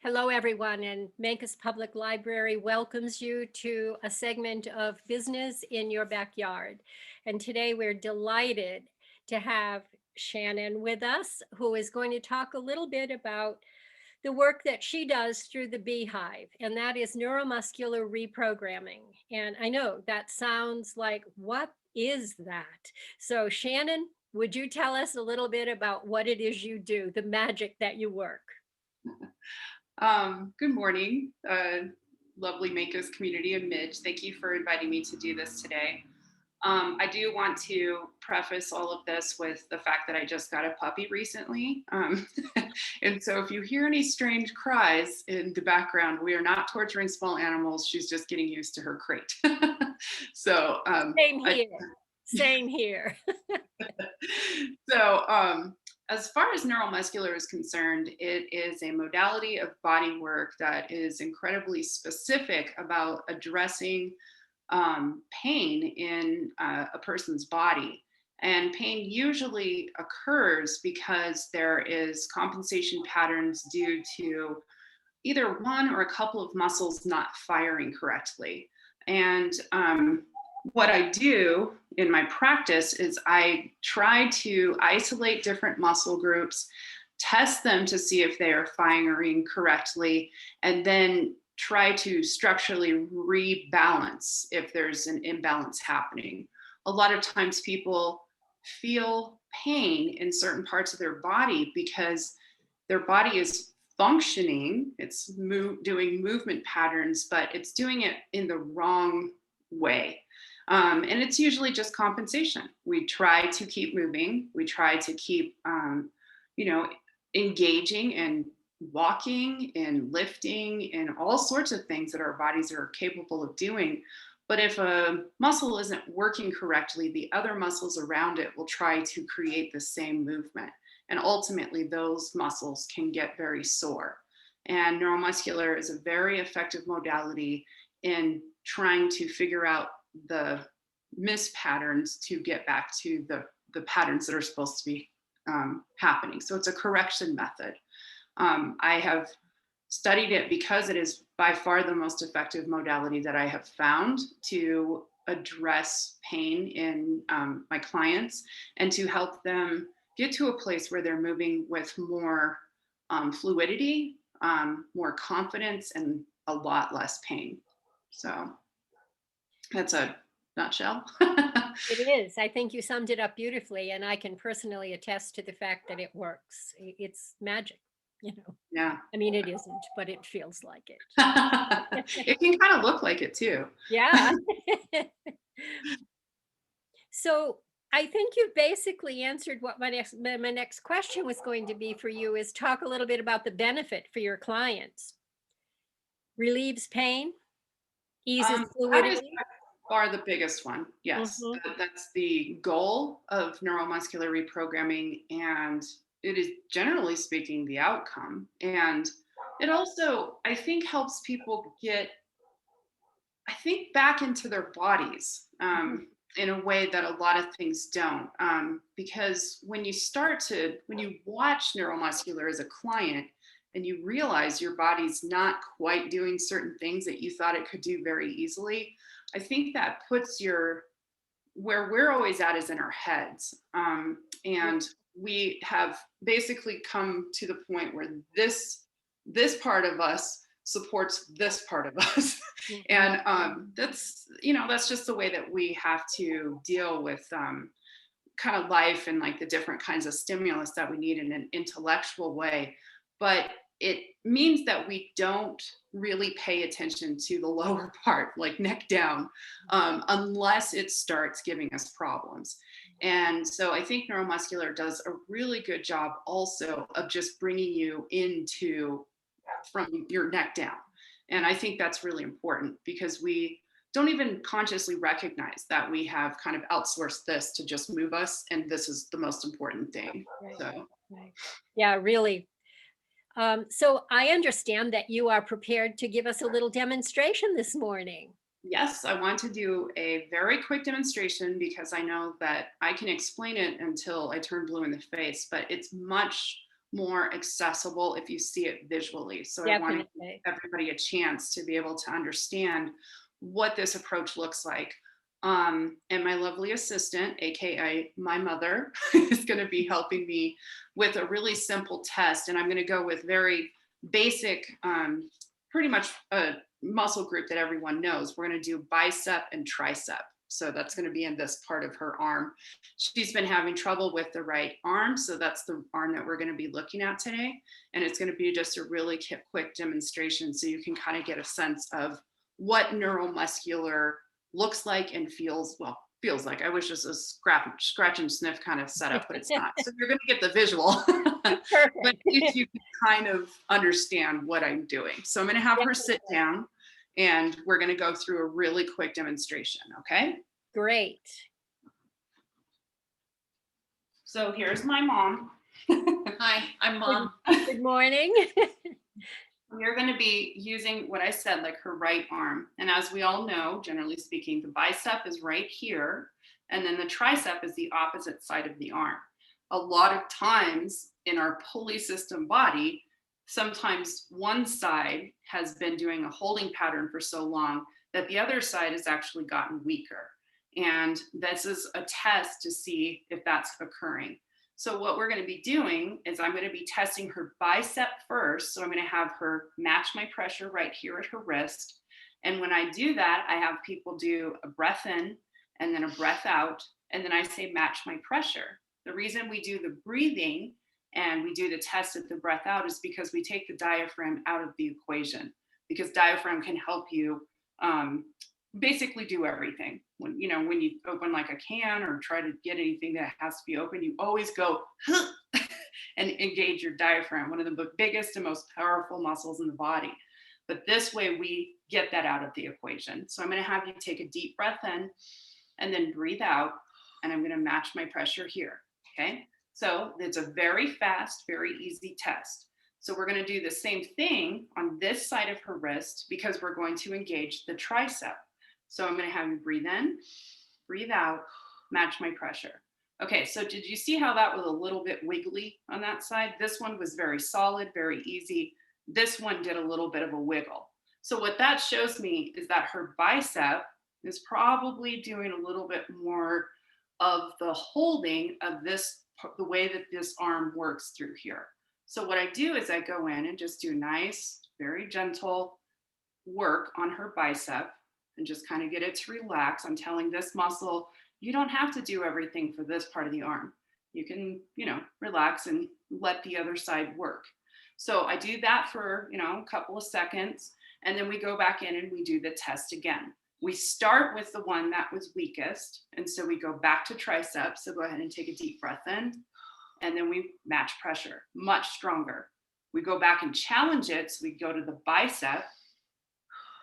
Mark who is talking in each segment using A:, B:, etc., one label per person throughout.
A: Hello, everyone, and Mancos Public Library welcomes you to a segment of Business in Your Backyard. And today we're delighted to have Shannon with us, who is going to talk a little bit about the work that she does through the Beehive, and that is neuromuscular reprogramming. And I know that sounds like, what is that? So, Shannon, would you tell us a little bit about what it is you do, the magic that you work?
B: Good morning, lovely Mancos community and Midge. Thank you for inviting me to do this today. I do want to preface all of this with the fact that I just got a puppy recently. And so if you hear any strange cries in the background, we are not torturing small animals. She's just getting used to her crate. so,
A: Same
B: I,
A: here. Same here.
B: so, as far as neuromuscular is concerned, it is a modality of body work that is incredibly specific about addressing pain in a person's body. And pain usually occurs because there is compensation patterns due to either one or a couple of muscles not firing correctly. And what I do in my practice is I try to isolate different muscle groups, test them to see if they are firing correctly, and then try to structurally rebalance if there's an imbalance happening. A lot of times people feel pain in certain parts of their body because their body is functioning, it's doing movement patterns, but it's doing it in the wrong way. And it's usually just compensation. We try to keep moving. We try to keep, you know, engaging and walking and lifting and all sorts of things that our bodies are capable of doing. But if a muscle isn't working correctly, the other muscles around it will try to create the same movement. And ultimately, those muscles can get very sore. And neuromuscular is a very effective modality in trying to figure out the miss patterns to get back to the patterns that are supposed to be happening. So it's a correction method. I have studied it because it is by far the most effective modality that I have found to address pain in my clients and to help them get to a place where they're moving with more fluidity, more confidence, and a lot less pain. So that's a nutshell.
A: It is. I think you summed it up beautifully, and I can personally attest to the fact that it works. It's magic, you know.
B: Yeah.
A: I mean, it isn't, but it feels like it.
B: It can kind of look like it too.
A: Yeah. So I think you basically answered what my next question was going to be for you, is talk a little bit about the benefit for your clients. Relieves pain, eases
B: That is
A: fluidity.
B: by far the biggest one. Yes,
A: Mhm.
B: that's the goal of neuromuscular reprogramming, and it is generally speaking the outcome. And it also, I think, helps people get, I think, back into their bodies
A: Mhm.
B: in a way that a lot of things don't. Because when you watch neuromuscular as a client and you realize your body's not quite doing certain things that you thought it could do very easily, I think that puts where we're always at is in our heads. And we have basically come to the point where this part of us supports this part of us.
A: Mhm.
B: And that's just the way that we have to deal with kind of life and like the different kinds of stimulus that we need in an intellectual way. But it means that we don't really pay attention to the lower part, like neck down, unless it starts giving us problems. And so I think neuromuscular does a really good job also of just bringing you into from your neck down. And I think that's really important because we don't even consciously recognize that we have kind of outsourced this to just move us. And this is the most important thing.
A: Right.
B: So,
A: Right. Yeah, really. So I understand that you are prepared to give us a little demonstration this morning.
B: yes, I want to do a very quick demonstration because I know that I can explain it until I turn blue in the face, but it's much more accessible if you see it visually. So I want to give
A: Definitely.
B: everybody a chance to be able to understand what this approach looks like. And my lovely assistant, AKA my mother, is going to be helping me with a really simple test. And I'm going to go with very basic, pretty much a muscle group that everyone knows. We're going to do bicep and tricep. So that's going to be in this part of her arm. She's been having trouble with the right arm. So that's the arm that we're going to be looking at today. And it's going to be just a really quick demonstration so you can kind of get a sense of what neuromuscular looks like and feels like. I wish this was scratch and sniff kind of setup, but it's not. So you're going to get the visual, but at least you can kind of understand what I'm doing. So I'm going to have her sit down and we're going to go through a really quick demonstration. Okay.
A: Great.
B: So here's my mom.
C: Hi, I'm Mom.
A: Good morning.
B: We're going to be using what I said, like her right arm. And as we all know, generally speaking, the bicep is right here. And then the tricep is the opposite side of the arm. A lot of times in our pulley system body, sometimes one side has been doing a holding pattern for so long that the other side has actually gotten weaker. And this is a test to see if that's occurring. So what we're going to be doing is I'm going to be testing her bicep first. So I'm going to have her match my pressure right here at her wrist. And when I do that, I have people do a breath in and then a breath out. And then I say match my pressure. The reason we do the breathing and we do the test at the breath out is because we take the diaphragm out of the equation, because diaphragm can help you basically do everything. When you open like a can or try to get anything that has to be open, you always go and engage your diaphragm, one of the biggest and most powerful muscles in the body. But this way we get that out of the equation. So I'm going to have you take a deep breath in and then breathe out, and I'm going to match my pressure here. Okay. So it's a very fast, very easy test. So we're going to do the same thing on this side of her wrist because we're going to engage the tricep. So I'm going to have you breathe in, breathe out, match my pressure. Okay, so did you see how that was a little bit wiggly on that side? This one was very solid, very easy. This one did a little bit of a wiggle. So what that shows me is that her bicep is probably doing a little bit more of the holding of this, the way that this arm works through here. So what I do is I go in and just do nice, very gentle work on her bicep and just kind of get it to relax. I'm telling this muscle, you don't have to do everything for this part of the arm. You can, relax and let the other side work. So I do that for, a couple of seconds, and then we go back in and we do the test again. We start with the one that was weakest. And so we go back to tricep. So go ahead and take a deep breath in, and then we match pressure, much stronger. We go back and challenge it. So we go to the bicep,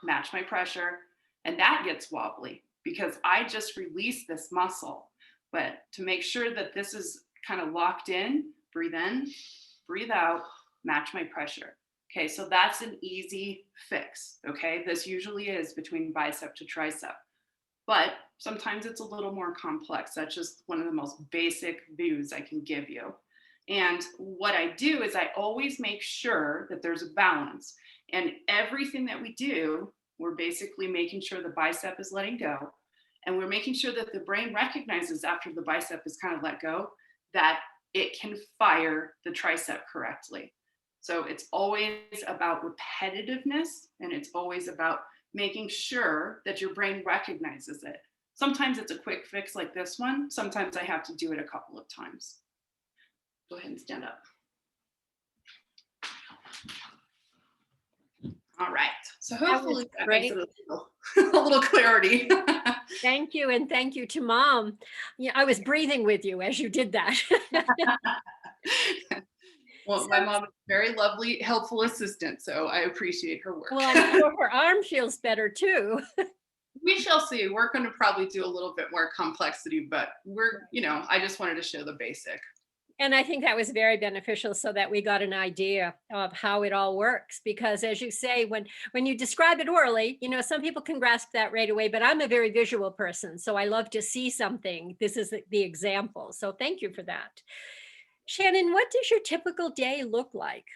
B: match my pressure, and that gets wobbly because I just released this muscle. But to make sure that this is kind of locked in, breathe out, match my pressure. Okay, so that's an easy fix. Okay, this usually is between bicep to tricep, but sometimes it's a little more complex. That's just one of the most basic views I can give you. And what I do is I always make sure that there's a balance. And everything that we do, we're basically making sure the bicep is letting go. And we're making sure that the brain recognizes after the bicep is kind of let go, that it can fire the tricep correctly. So it's always about repetitiveness, and it's always about making sure that your brain recognizes it. Sometimes it's a quick fix like this one. Sometimes I have to do it a couple of times. Go ahead and stand up. All right. So hopefully that makes it a little clarity.
A: Thank you. And thank you to Mom. Yeah, I was breathing with you as you did that.
B: Well, my mom is a very lovely, helpful assistant, so I appreciate her work.
A: Well, I'm sure her arm feels better too.
B: We shall see. We're going to probably do a little bit more complexity, but I just wanted to show the basic.
A: And I think that was very beneficial so that we got an idea of how it all works. Because as you say, when you describe it orally, some people can grasp that right away, but I'm a very visual person. So I love to see something. This is the example. So thank you for that. Shannon, what does your typical day look like?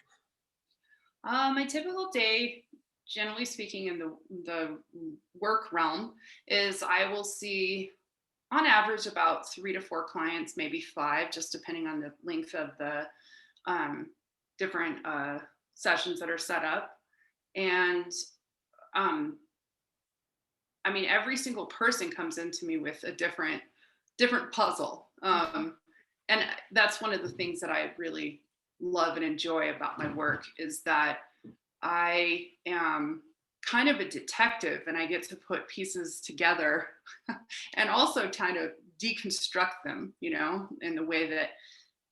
B: My typical day, generally speaking, in the work realm, is I will see on average about 3 to 4 clients, maybe five, just depending on the length of the um, different sessions that are set up. And um, I mean, every single person comes into me with a different puzzle. And that's one of the things that I really love and enjoy about my work is that I am kind of a detective and I get to put pieces together and also kind of deconstruct them, in the way that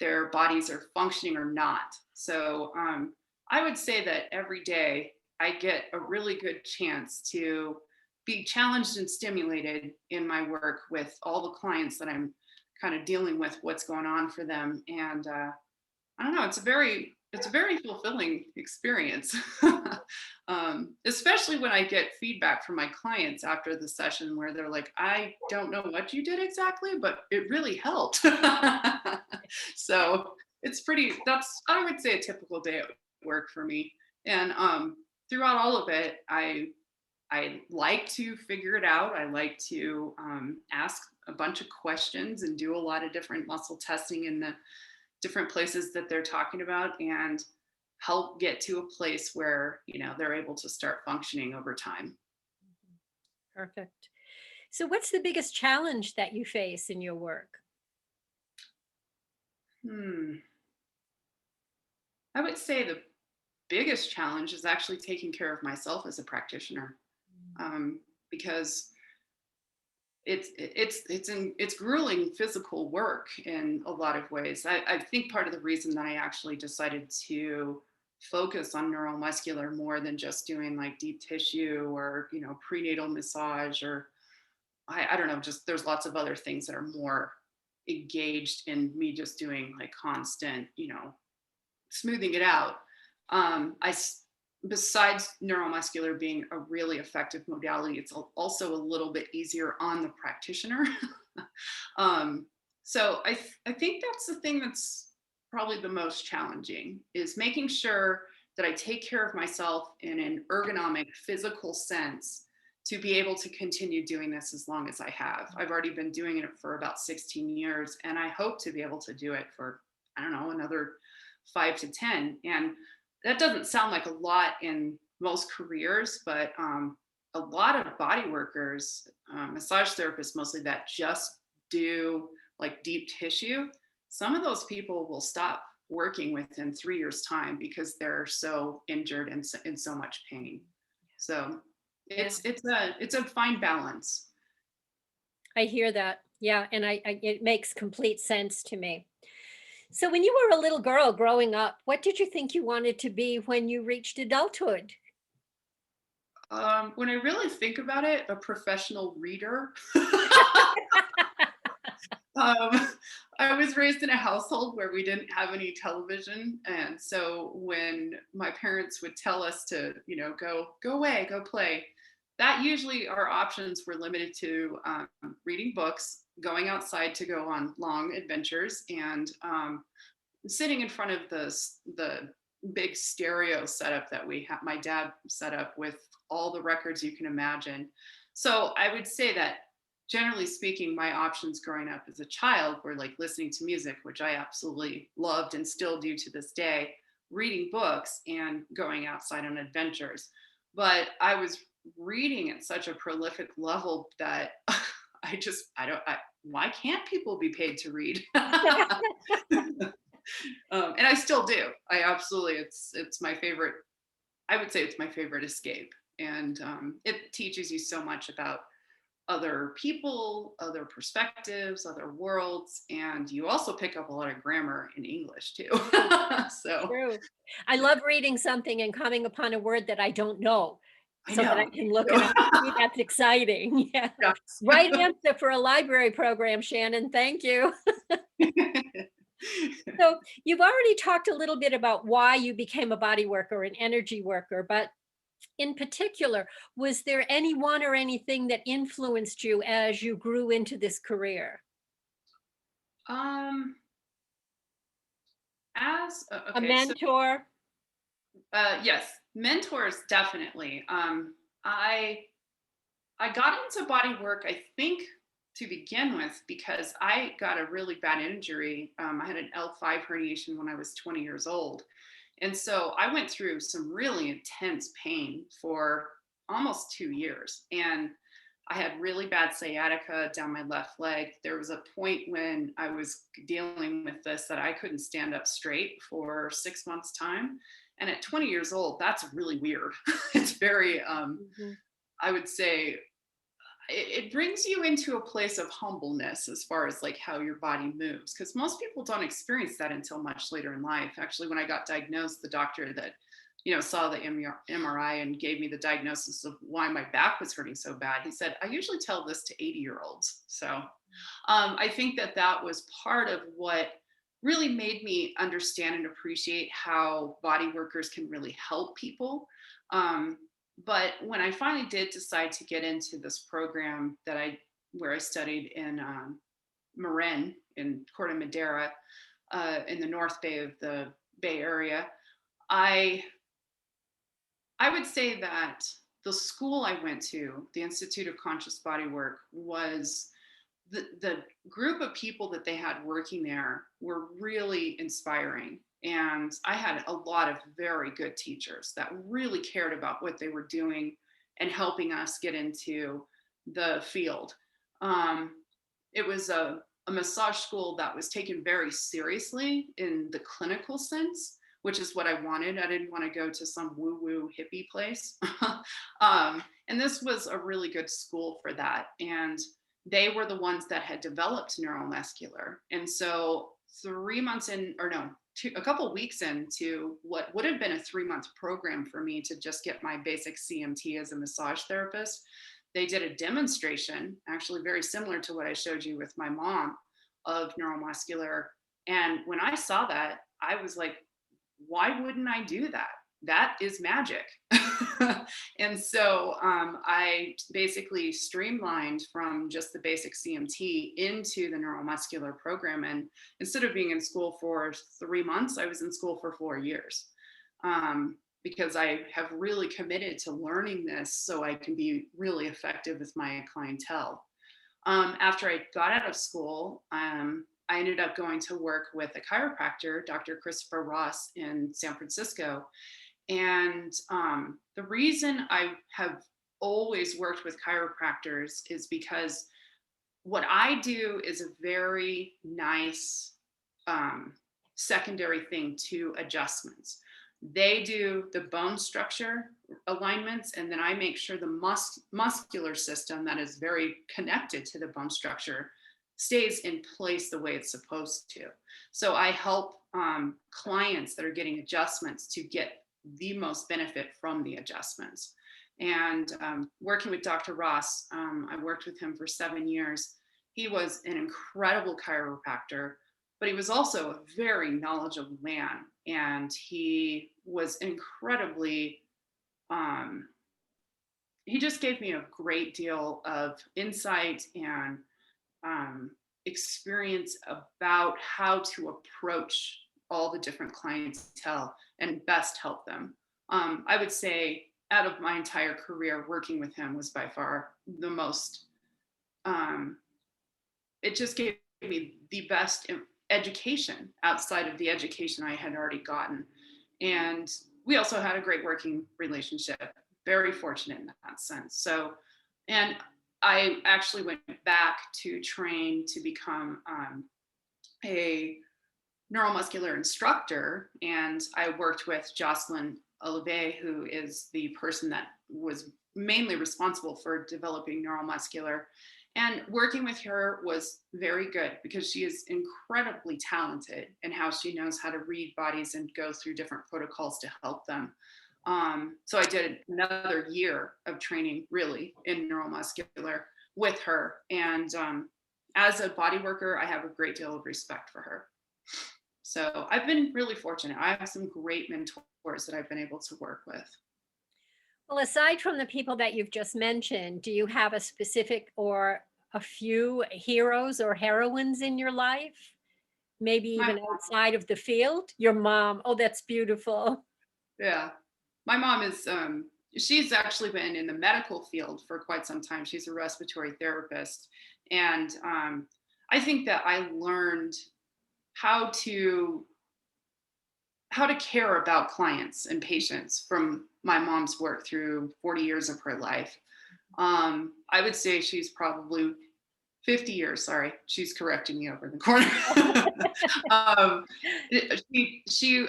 B: their bodies are functioning or not. So I would say that every day I get a really good chance to be challenged and stimulated in my work with all the clients that I'm kind of dealing with what's going on for them. And I don't know, it's a very fulfilling experience. Especially when I get feedback from my clients after the session where they're like, I don't know what you did exactly, but it really helped. So I would say a typical day at work for me. And throughout all of it, I like to figure it out. I like to ask a bunch of questions and do a lot of different muscle testing in the different places that they're talking about and help get to a place where, they're able to start functioning over time.
A: Perfect. So, what's the biggest challenge that you face in your work?
B: Hmm. I would say the biggest challenge is actually taking care of myself as a practitioner, because it's grueling physical work in a lot of ways. I think part of the reason that I actually decided to focus on neuromuscular more than just doing like deep tissue or prenatal massage or I don't know, just there's lots of other things that are more engaged in me just doing like constant, smoothing it out. Besides neuromuscular being a really effective modality, it's also a little bit easier on the practitioner. um, so I think that's the thing that's probably the most challenging is making sure that I take care of myself in an ergonomic physical sense to be able to continue doing this as long as I have. I've already been doing it for about 16 years and I hope to be able to do it for, I don't know, another 5 to 10. And that doesn't sound like a lot in most careers, but a lot of body workers, massage therapists mostly, that just do like deep tissue, some of those people will stop working within 3 years time because they're so injured and in so much pain. So
A: Yeah,
B: it's a fine balance.
A: I hear that. Yeah, and it makes complete sense to me. So, when you were a little girl growing up, what did you think you wanted to be when you reached adulthood?
B: When I really think about it, a professional reader. Um, I was raised in a household where we didn't have any television, and so when my parents would tell us to, go away, go play, that usually our options were limited to reading books, going outside to go on long adventures, and sitting in front of the big stereo setup that we have. My dad set up with all the records you can imagine. So I would say that generally speaking, my options growing up as a child were like listening to music, which I absolutely loved and still do to this day, reading books and going outside on adventures. But I was reading at such a prolific level that why can't people be paid to read? And I still do. I absolutely, it's my favorite. I would say it's my favorite escape, and it teaches you so much about other people, other perspectives, other worlds, and you also pick up a lot of grammar in English too. So
A: True. I love reading something and coming upon a word that I don't know
B: I
A: so that I
B: know.
A: can look it up. To me, that's exciting. Yeah.
B: Yes.
A: Right answer for a library program, Shannon. Thank you. So, you've already talked a little bit about why you became a body worker, an energy worker, but in particular, was there anyone or anything that influenced you as you grew into this career?
B: um, As
A: A
B: okay, so
A: mentor?
B: yes, mentors definitely. I I got into body work, I think, to begin with, because I got a really bad injury. I had an L5 herniation when I was 20 years old. And so I went through some really intense pain for almost 2 years. And I had really bad sciatica down my left leg. There was a point when I was dealing with this that I couldn't stand up straight for 6 months' time. And at 20 years old, that's really weird. It's very,
A: Mhm.
B: I would say, it brings you into a place of humbleness as far as like how your body moves, because most people don't experience that until much later in life. Actually, when I got diagnosed, the doctor that saw the MRI and gave me the diagnosis of why my back was hurting so bad, he said, I usually tell this to 80-year-olds. So I think that that was part of what really made me understand and appreciate how body workers can really help people. um, but when I finally did decide to get into this program where I studied in Marin in Corte Madera, in the North Bay of the Bay Area, I I would say that the school I went to, the Institute of Conscious Bodywork, was the group of people that they had working there were really inspiring. And I had a lot of very good teachers that really cared about what they were doing and helping us get into the field. Um, it was a massage school that was taken very seriously in the clinical sense, which is what I wanted. I didn't want to go to some woo woo hippie place. And this was a really good school for that. And they were the ones that had developed neuromuscular. And so 3 months in, or no, a couple weeks into what would have been a 3-month program for me to just get my basic CMT as a massage therapist, they did a demonstration, actually very similar to what I showed you with my mom, of neuromuscular. And when I saw that, I was like, why wouldn't I do that? That is magic. And so I basically streamlined from just the basic CMT into the neuromuscular program. And instead of being in school for 3 months, I was in school for 4 years, because I have really committed to learning this so I can be really effective with my clientele. After I got out of school, I ended up going to work with a chiropractor, Dr. Christopher Ross, in San Francisco. And the reason I have always worked with chiropractors is because what I do is a very nice um, secondary thing to adjustments. They do the bone structure alignments, and then I make sure the muscular system that is very connected to the bone structure stays in place the way it's supposed to. So I help clients that are getting adjustments to get the most benefit from the adjustments. And working with Dr. Ross, I worked with him for 7 years. He was an incredible chiropractor, but he was also a very knowledgeable man. And he was incredibly, um, he just gave me a great deal of insight and um, experience about how to approach all the different clientele and best help them. I would say out of my entire career, working with him was by far the most, um, it just gave me the best education outside of the education I had already gotten. And we also had a great working relationship, very fortunate in that sense. So, and I actually went back to train to become a neuromuscular instructor. And I worked with Jocelyn Olivet, who is the person that was mainly responsible for developing neuromuscular. And working with her was very good because she is incredibly talented in how she knows how to read bodies and go through different protocols to help them. So I did another year of training really in neuromuscular with her. And as a body worker, I have a great deal of respect for her. So I've been really fortunate. I have some great mentors that I've been able to work with.
A: Well, aside from the people that you've just mentioned, do you have a specific or a few heroes or heroines in your life? maybe
B: My
A: even outside of the field? Your mom. Oh, that's beautiful.
B: Yeah. My mom is she's actually been in the medical field for quite some time. She's a respiratory therapist. And I think that I learned how to how to care about clients and patients from my mom's work through 40 years of her life. I would say she's probably 50 years. Sorry, she's correcting me over the corner. um, she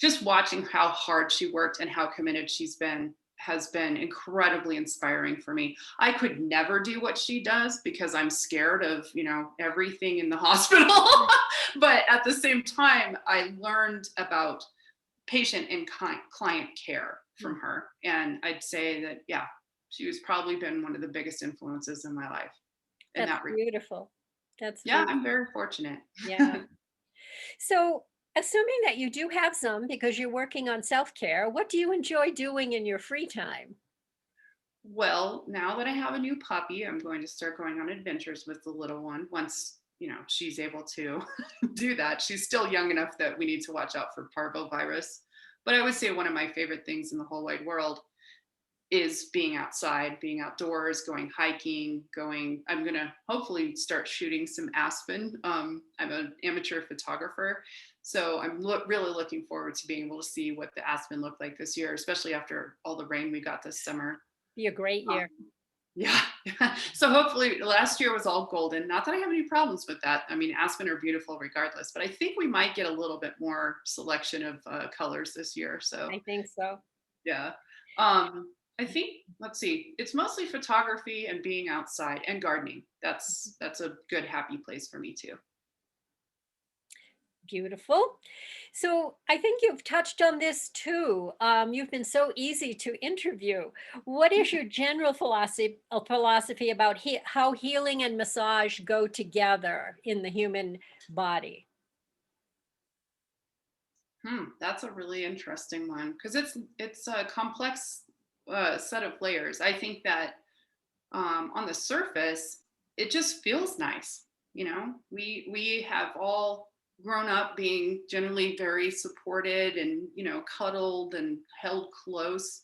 B: just watching how hard she worked and how committed she's been has been incredibly inspiring for me. I could never do what she does because I'm scared of, everything in the hospital. But at the same time, I learned about patient and client care from her. And I'd say that, yeah, she was probably been one of the biggest influences in my life in
A: That's
B: that regard.
A: beautiful. That's
B: Yeah,
A: beautiful.
B: I'm very fortunate.
A: Yeah. So, assuming that you do have some because you're working on self-care, what do you enjoy doing in your free time?
B: Well, now that I have a new puppy, I'm going to start going on adventures with the little one once, she's able to do that. She's still young enough that we need to watch out for parvovirus. But I would say one of my favorite things in the whole wide world is being outside, being outdoors, going hiking, I'm going to hopefully start shooting some aspen. I'm an amateur photographer. So I'm really looking forward to being able to see what the aspen look like this year, especially after all the rain we got this summer.
A: Be a great
B: Um,
A: year.
B: yeah. So hopefully last year was all golden. Not that I have any problems with that. I mean, aspen are beautiful regardless, but I think we might get a little bit more selection of colors this year. So
A: I think so.
B: yeah. I think, let's see, it's mostly photography and being outside and gardening. That's a good happy place for me too.
A: Beautiful. So I think you've touched on this too. You've been so easy to interview. What is your general philosophy about how healing and massage go together in the human body?
B: That's a really interesting one because it's a complex set of layers. I think that on the surface, it just feels nice. We have all grown up being generally very supported and cuddled and held close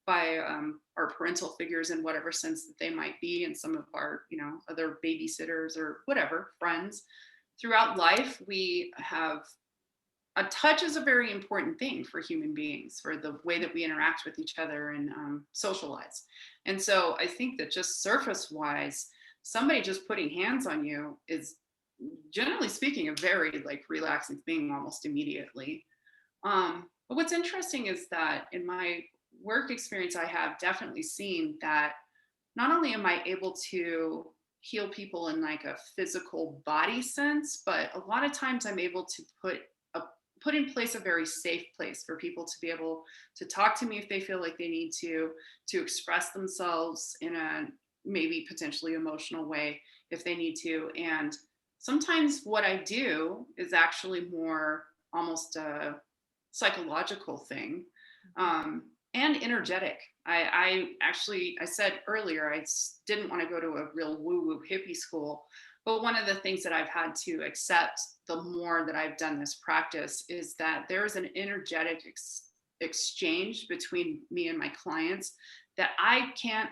B: by our parental figures in whatever sense that they might be, and some of our other babysitters or whatever friends. Throughout life, we have a touch is a very important thing for human beings for the way that we interact with each other and socialize. And so I think that just surface wise, somebody just putting hands on you is generally speaking a very like relaxing thing almost immediately. But what's interesting is that in my work experience, I have definitely seen that not only am I able to heal people in like a physical body sense, but a lot of times I'm able to put in place a very safe place for people to be able to talk to me if they feel like they need to express themselves in a maybe potentially emotional way if they need to. And sometimes what I do is actually more almost a psychological thing, and energetic. I said earlier didn't want to go to a real woo woo hippie school, but one of the things that I've had to accept the more that I've done this practice is that there's an energetic exchange between me and my clients that I can't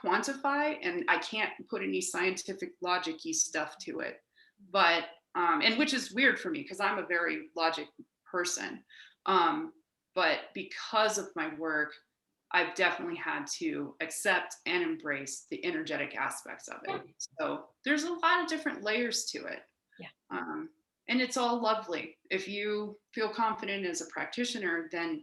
B: quantify and I can't put any scientific logic-y stuff to it. But and which is weird for me because I'm a very logic person. But because of my work, I've definitely had to accept and embrace the energetic aspects of it. So there's a lot of different layers to it.
A: Yeah.
B: And it's all lovely. If you feel confident as a practitioner, then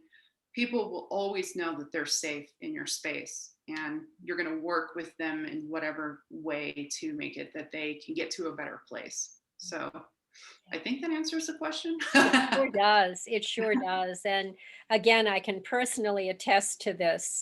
B: people will always know that they're safe in your space and you're going to work with them in whatever way to make it that they can get to a better place. So I think that answers the question.
A: It sure does. It sure does. And again, I can personally attest to this.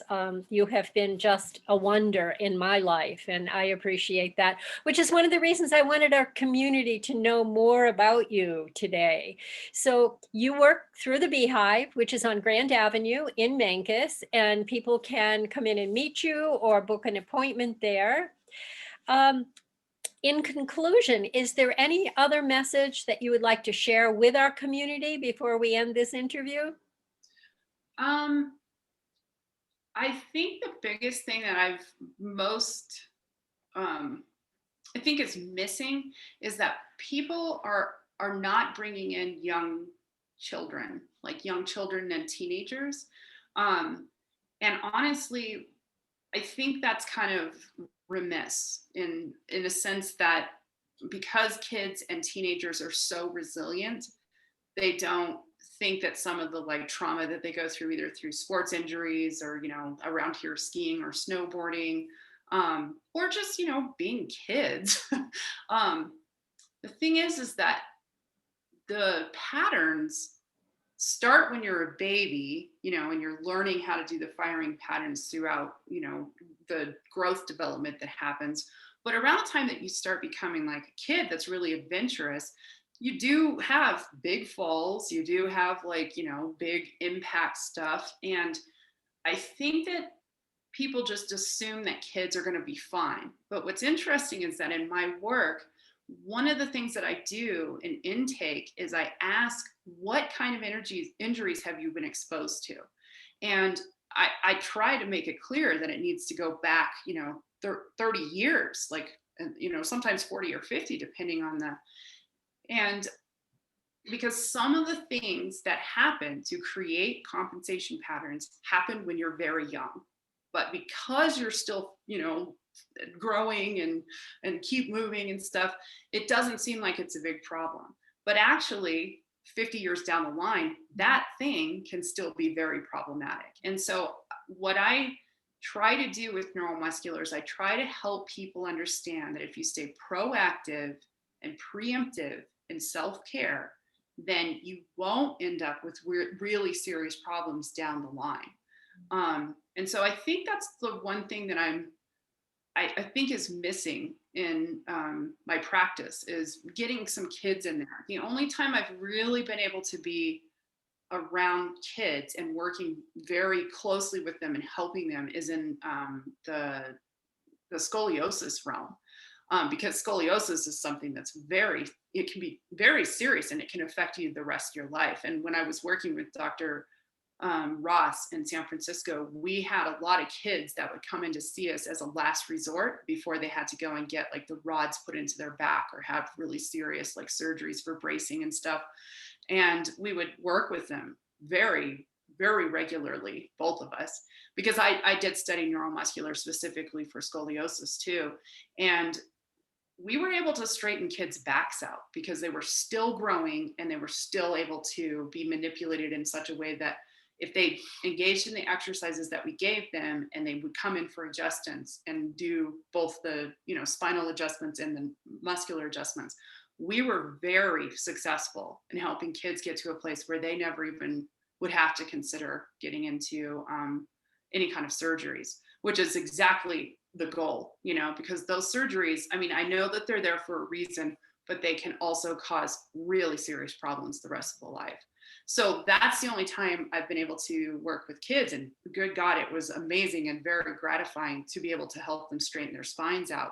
A: You have been just a wonder in my life, and I appreciate that, which is one of the reasons I wanted our community to know more about you today. So you work through the Beehive, which is on Grand Avenue in Mancos, and people can come in and meet you or book an appointment there. Um, in conclusion, is there any other message that you would like to share with our community before we end this interview?
B: Um, I think the biggest thing that um, I think is missing is that people are not bringing in young children, like young children and teenagers. Um, and honestly, I think that's kind of remiss in a sense that because kids and teenagers are so resilient, they don't think that some of the like trauma that they go through either through sports injuries or around here skiing or snowboarding, or just being kids. um, the thing is that the patterns start when you're a baby, and you're learning how to do the firing patterns throughout, the growth development that happens. But around the time that you start becoming like a kid that's really adventurous, you do have big falls, you do have like, big impact stuff. And I think that people just assume that kids are going to be fine. But what's interesting is that in my work, one of the things that I do in intake is I ask, what kind of injuries have you been exposed to? And I try to make it clear that it needs to go back, 30 years, like, sometimes 40 or 50, depending on and because some of the things that happen to create compensation patterns happen when you're very young. But because you're still, growing and keep moving and stuff, it doesn't seem like it's a big problem. But actually, 50 years down the line, that thing can still be very problematic. And so what I try to do with neuromuscular is I try to help people understand that if you stay proactive and preemptive in self-care, then you won't end up with really serious problems down the line. And so I think that's the one thing that I think is missing in my practice is getting some kids in there. The only time I've really been able to be around kids and working very closely with them and helping them is in the scoliosis realm. Because scoliosis is something that's it can be very serious and it can affect you the rest of your life. And when I was working with Dr. Ross in San Francisco, we had a lot of kids that would come in to see us as a last resort before they had to go and get like the rods put into their back or have really serious like surgeries for bracing and stuff. And we would work with them very, very regularly, both of us, because I did study neuromuscular specifically for scoliosis too. And we were able to straighten kids' backs out because they were still growing and they were still able to be manipulated in such a way that if they engaged in the exercises that we gave them and they would come in for adjustments and do both the spinal adjustments and the muscular adjustments, we were very successful in helping kids get to a place where they never even would have to consider getting into any kind of surgeries, which is exactly the goal, because those surgeries, I mean, I know that they're there for a reason, but they can also cause really serious problems the rest of the life. So that's the only time I've been able to work with kids. And good God, it was amazing and very gratifying to be able to help them straighten their spines out.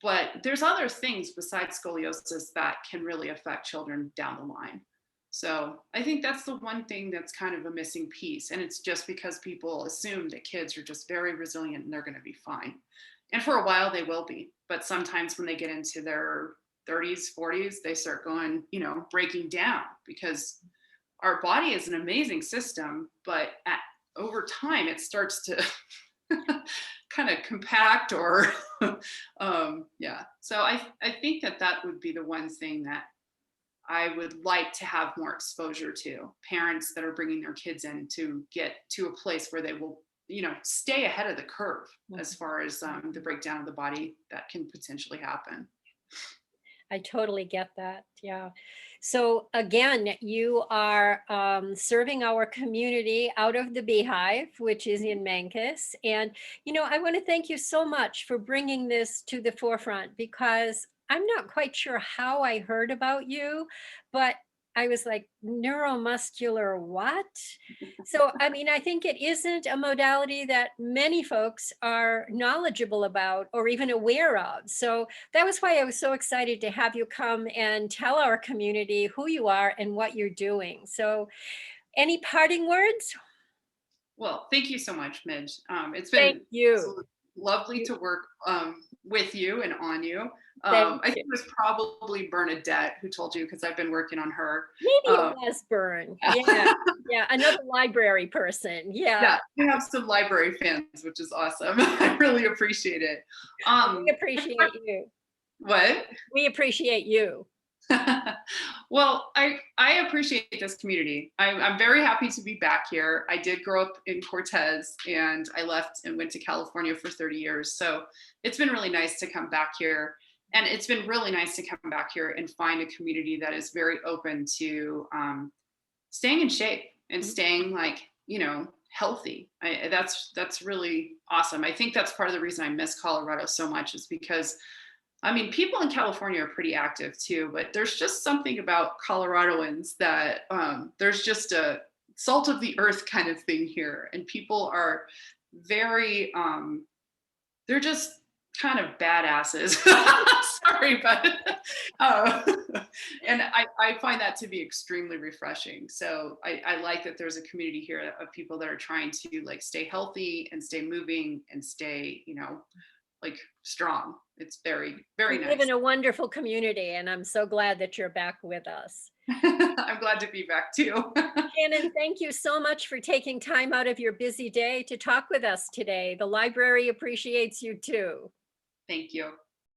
B: But there's other things besides scoliosis that can really affect children down the line. So I think that's the one thing that's kind of a missing piece. And it's just because people assume that kids are just very resilient and they're going to be fine. And for a while they will be. But sometimes when they get into their 30s, 40s, they start going, breaking down, because our body is an amazing system, but over time it starts to kind of compact or yeah. So I think that would be the one thing that I would like to have more exposure to, parents that are bringing their kids in to get to a place where they will, stay ahead of the curve as far as the breakdown of the body that can potentially happen.
A: I totally get that. Yeah. So again, you are serving our community out of the Beehive, which is in Mancos. And, I want to thank you so much for bringing this to the forefront, because I'm not quite sure how I heard about you, but I was like, neuromuscular what? So, I mean, I think it isn't a modality that many folks are knowledgeable about or even aware of. So that was why I was so excited to have you come and tell our community who you are and what you're doing. So, any parting words?
B: Well, thank you so much, Midge. It's
A: Thank
B: been
A: you.
B: absolutely lovely
A: You-
B: to work with you and on you.
A: Thank
B: I think
A: you.
B: it was probably Bernadette who told you because I've been working on her.
A: Maybe it
B: Um,
A: was Burn. Yeah. Yeah. Another library person. Yeah.
B: yeah, we have some library fans, which is awesome. I really appreciate it.
A: We appreciate you.
B: What?
A: We appreciate you.
B: Well, I appreciate this community. I'm very happy to be back here. I did grow up in Cortez and I left and went to California for 30 years. So it's been really nice to come back here. And it's been really nice to come back here and find a community that is very open to staying in shape and
A: Mhm.
B: staying healthy. That's really awesome. I think that's part of the reason I miss Colorado so much is because I mean, people in California are pretty active too, but there's just something about Coloradoans that there's just a salt of the earth kind of thing here. And people are very, they're just kind of badasses. Sorry, but, uh, and I find that to be extremely refreshing. So I like that there's a community here of people that are trying to like stay healthy and stay moving and stay, like strong. It's very, very
A: We live
B: nice.
A: in a wonderful community, and I'm so glad that you're back with us.
B: I'm glad to be back too.
A: Shannon, thank you so much for taking time out of your busy day to talk with us today. The library appreciates you too.
B: Thank you.